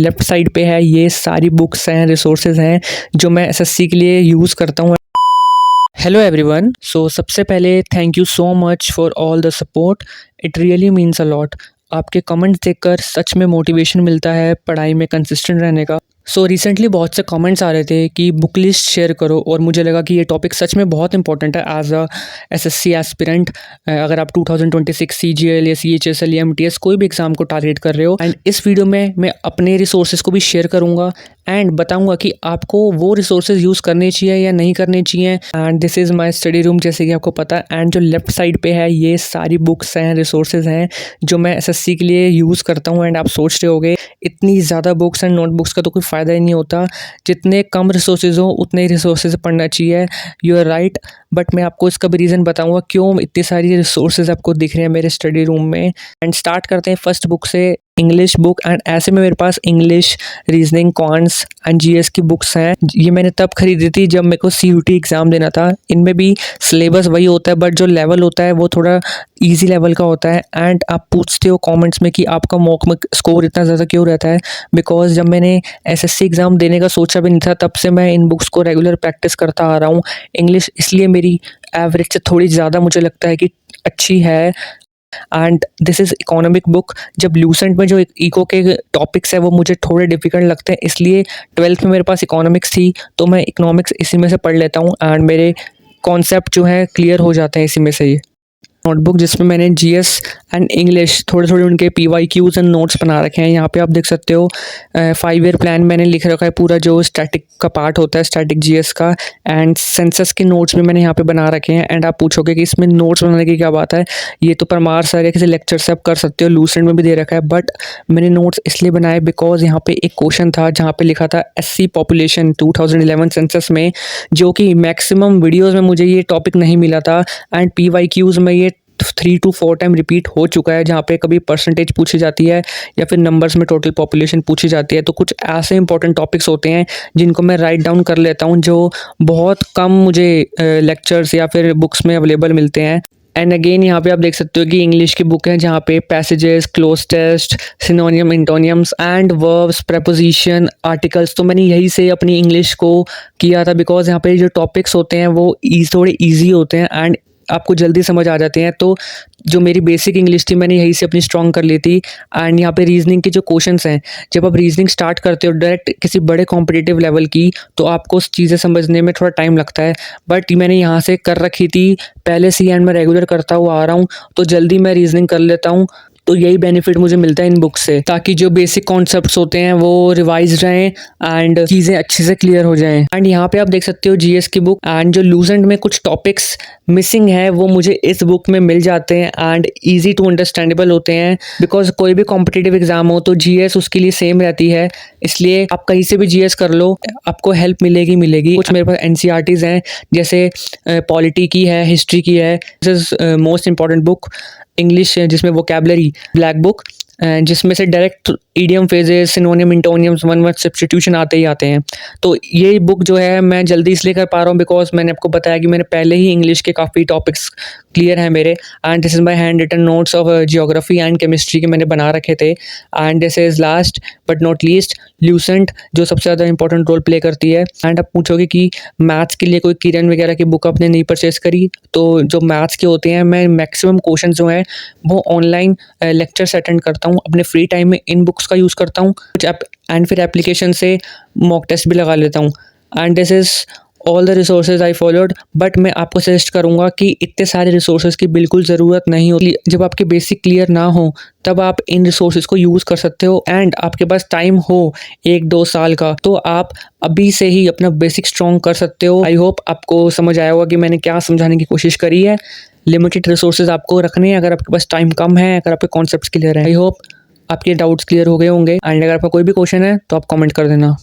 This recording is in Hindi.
लेफ्ट साइड पे है, ये सारी बुक्स हैं, रिसोर्सेज हैं जो मैं एसएससी के लिए यूज़ करता हूँ। हेलो एवरीवन, सो सबसे पहले thank you so much for all the support, it really means a lot. आपके कमेंट्स देखकर सच में मोटिवेशन मिलता है पढ़ाई में कंसिस्टेंट रहने का। सो रिसेंटली बहुत से कमेंट्स आ रहे थे कि बुक लिस्ट शेयर करो, और मुझे लगा कि ये टॉपिक सच में बहुत इंपॉर्टेंट है एज अ एसएससी एस्पिरेंट। अगर आप 2026 सीजीएल या सीएचएसएल या एमटीएस कोई भी एग्ज़ाम को टारगेट कर रहे हो, एंड इस वीडियो में मैं अपने रिसोर्सेज को भी शेयर करूँगा एंड बताऊंगा कि आपको वो रिसोर्सेज यूज़ करने चाहिए या नहीं करने चाहिए। And this is my study room, जैसे कि आपको पता है। एंड जो लेफ्ट साइड पे है, ये सारी बुक्स हैं, रिसोर्सेज हैं जो मैं एसएससी के लिए यूज़ करता हूँ। एंड आप सोच रहे होगे इतनी ज़्यादा बुक्स एंड नोटबुक्स का तो कोई फ़ायदा ही नहीं होता, जितने कम रिसोर्सेज हो उतने ही रिसोर्सेज पढ़ना चाहिए। यू आर राइट, बट मैं आपको इसका भी रीज़न बताऊँगा क्यों इतनी सारी रिसोर्सेज आपको दिख रहे हैं मेरे स्टडी रूम में। एंड स्टार्ट करते हैं फर्स्ट बुक से, इंग्लिश बुक। एंड ऐसे में मेरे पास English, reasoning, quants and GS की बुक्स हैं। ये मैंने तब खरीदी थी जब मेरे को सीयूटी एग्ज़ाम देना था। इनमें भी सिलेबस वही होता है, बट जो लेवल होता है वो थोड़ा इजी लेवल का होता है। एंड आप पूछते हो कमेंट्स में कि आपका मॉक में स्कोर इतना ज़्यादा क्यों रहता है, बिकॉज जब मैंने एसएससी एग्ज़ाम देने का सोचा भी नहीं था, तब से मैं इन बुक्स को रेगुलर प्रैक्टिस करता आ रहा हूँ। इंग्लिश इसलिए मेरी एवरेज से थोड़ी ज़्यादा मुझे लगता है कि अच्छी है। And this is economic book. जब लूसेंट में जो इको के टॉपिक्स है वो मुझे थोड़े डिफिकल्ट लगते हैं, इसलिए 12th में मेरे पास इकोनॉमिक्स थी तो मैं इकोनॉमिक्स इसी में से पढ़ लेता हूँ एंड मेरे कॉन्सेप्ट जो है क्लियर हो जाते हैं इसी में से। ही नोटबुक जिसमें मैंने जीएस एंड इंग्लिश थोड़े थोड़े उनके पीवाईक्यूज एंड नोट्स बना रखे हैं। यहाँ पे आप देख सकते हो 5 ईयर प्लान मैंने लिख रखा है, पूरा जो स्टैटिक का पार्ट होता है, स्टैटिक जीएस का। एंड सेंसस के नोट्स भी मैंने यहाँ पे बना रखे हैं। एंड आप पूछोगे कि इसमें नोट्स बनाने की क्या बात है, ये तो परमार सर या किसी लेक्चर से आप कर सकते हो, लूसेंट में भी दे रखा है। बट मैंने नोट्स इसलिए बनाए बिकॉज यहाँ पे एक क्वेश्चन था जहाँ पे लिखा था एससी पॉपुलेशन 2011 सेंसस में, जो कि मैक्सिमम वीडियोज़ में मुझे ये टॉपिक नहीं मिला था। एंड पीवाईक्यूज में ये 3 to 4 टाइम रिपीट हो चुका है, जहाँ पे कभी परसेंटेज पूछी जाती है या फिर नंबर्स में टोटल पॉपुलेशन पूछी जाती है। तो कुछ ऐसे इंपॉर्टेंट टॉपिक्स होते हैं जिनको मैं राइट डाउन कर लेता हूँ, जो बहुत कम मुझे लेक्चर्स या फिर बुक्स में अवेलेबल मिलते हैं। एंड अगेन यहाँ पे आप देख सकते हो कि इंग्लिश की बुक है जहाँ पे passages, cloze test, synonym, antonyms and verbs, preposition, articles. तो मैंने यही से अपनी इंग्लिश को किया था बिकॉज यहाँ पे जो टॉपिक्स होते हैं वो थोड़े ईजी होते हैं एंड आपको जल्दी समझ आ जाते हैं। तो जो मेरी बेसिक इंग्लिश थी मैंने यहीं से अपनी स्ट्रॉन्ग कर ली थी। एंड यहाँ पे रीजनिंग के जो क्वेश्चंस हैं, जब आप रीजनिंग स्टार्ट करते हो डायरेक्ट किसी बड़े कॉम्पिटिटिव लेवल की, तो आपको चीज़ें समझने में थोड़ा टाइम लगता है। बट मैंने यहाँ से कर रखी थी पहले से, एंड मैं रेगुलर करता हुआ आ रहा हूँ, तो जल्दी मैं रीजनिंग कर लेता हूँ। तो यही बेनिफिट मुझे मिलता है इन बुक से, ताकि जो बेसिक कॉन्सेप्ट्स होते हैं वो रिवाइज रहें एंड चीज़ें अच्छे से क्लियर हो जाएं। एंड यहाँ पे आप देख सकते हो जीएस की बुक। एंड जो लूसेंट में कुछ टॉपिक्स मिसिंग है वो मुझे इस बुक में मिल जाते हैं एंड ईजी टू अंडरस्टैंडेबल होते हैं, बिकॉज कोई भी कॉम्पिटिटिव एग्जाम हो तो जीएस उसके लिए सेम रहती है। इसलिए आप कहीं से भी जीएस कर लो, आपको हेल्प मिलेगी मिलेगी। कुछ मेरे पास एनसीईआरटीज़ हैं, जैसे पॉलिटी की है, हिस्ट्री की है। This is most important book. English जिसमें वोकैबुलरी, ब्लैक बुक, जिसमें से direct idiom, phrases, synonym, antonyms, one word substitution आते ही आते हैं। तो ये बुक जो है मैं जल्दी इसलिए कर पा रहा हूँ बिकॉज मैंने आपको बताया कि मैंने पहले ही इंग्लिश के काफ़ी टॉपिक्स क्लियर हैं मेरे। And this is my handwritten notes of geography and chemistry के मैंने बना रखे थे। And this is last but not least Lucent, जो सबसे ज़्यादा इंपॉर्टेंट रोल प्ले करती है। एंड आप पूछोगे कि मैथ्स के लिए कोई किरण वगैरह की बुक आपने नहीं परचेज करी, तो जो मैथ्स के होते हैं मैं मैक्सिमम क्वेश्चन जो हैं वो ऑनलाइन लेक्चर्स अटेंड करता हूँ, अपने फ्री टाइम में इन बुक्स का यूज़ करता हूँ कुछ एंड फिर एप्लीकेशन से मॉक टेस्ट भी लगा लेता हूँ। And this is all the resources I followed. But मैं आपको सजेस्ट करूँगा कि इतने सारे रिसोर्सेज की बिल्कुल ज़रूरत नहीं होती। जब आपके बेसिक क्लियर ना हो तब आप इन रिसोर्सेज को यूज़ कर सकते हो। एंड आपके पास टाइम हो 1-2 साल का, तो आप अभी से ही अपना बेसिक स्ट्रॉन्ग कर सकते हो। आई होप आपको समझ आया होगा कि मैंने क्या समझाने की कोशिश करी है। लिमिटेड रिसोर्सेज आपको रखने हैं अगर आपके पास टाइम कम है, अगर आपके कॉन्सेप्ट्स क्लियर है। आई होप आपके डाउट्स क्लियर हो गए होंगे। एंड अगर आपका कोई भी क्वेश्चन है तो आप कमेंट कर देना।